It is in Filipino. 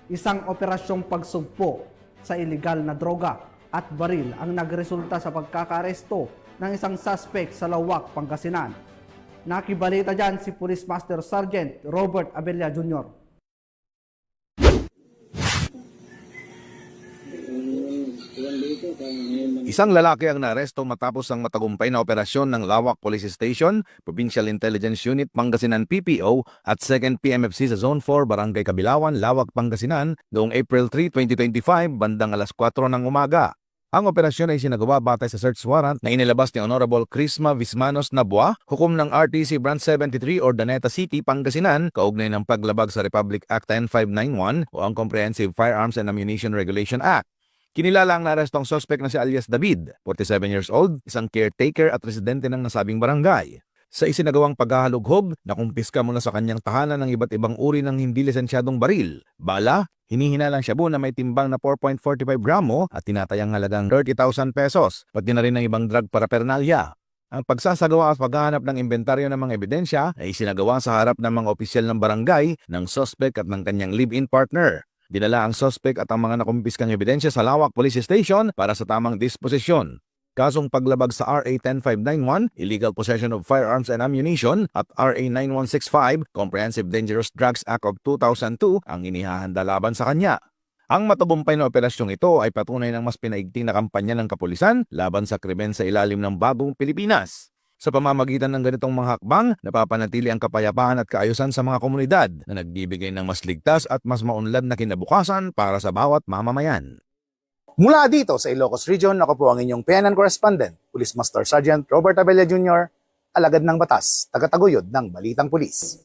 Isang operasyong pagsugpo sa ilegal na droga at baril ang nagresulta sa pagkakaaresto ng isang suspect sa Lawak, Pangasinan. Nakibalita dyan si Police Master Sergeant Robert Abella Jr. Isang lalaki ang naaresto matapos ang matagumpay na operasyon ng Lawak Police Station, Provincial Intelligence Unit, Pangasinan PPO at 2nd PMFC sa Zone 4, Barangay Kabilawan, Lawak, Pangasinan noong April 3, 2025, bandang alas 4 ng umaga. Ang operasyon ay sinagawa batay sa search warrant na inilabas ni Honorable Crisma Vismanos Nabua, hukom ng RTC Branch 73 Ordaneta City, Pangasinan, kaugnay ng paglabag sa Republic Act 10591 o ang Comprehensive Firearms and Ammunition Regulation Act. Kinilala ang narestong suspect na si alias David, 47 years old, isang caretaker at residente ng nasabing barangay. Sa isinagawang paghahalughog, nakumpiska mula sa kanyang tahanan ng iba't ibang uri ng hindi lisensyadong baril, bala, hinihinalang shabu na may timbang na 4.45 gramo at tinatayang halagang 30,000 pesos, pati na rin ng ibang drug paraphernalia. Ang pagsasagawa at paghahanap ng inventaryo ng mga ebidensya ay isinagawa sa harap ng mga opisyal ng barangay, ng suspect at ng kanyang live-in partner. Dinala ang suspect at ang mga nakumpiskang ebidensya sa Lawak Police Station para sa tamang disposisyon. Kasong paglabag sa RA 10591, Illegal Possession of Firearms and Ammunition, at RA 9165, Comprehensive Dangerous Drugs Act of 2002 ang inihahanda laban sa kanya. Ang matagumpay na operasyong ito ay patunay ng mas pinaigting na kampanya ng kapulisan laban sa krimen sa ilalim ng bagong Pilipinas. Sa pamamagitan ng ganitong mga hakbang, napapanatili ang kapayapaan at kaayusan sa mga komunidad na nagbibigay ng mas ligtas at mas maunlad na kinabukasan para sa bawat mamamayan. Mula dito sa Ilocos Region, ako po ang inyong PNN Correspondent, Police Master Sergeant Robert Abella Jr., alagad ng batas, tagataguyod ng Balitang Pulis.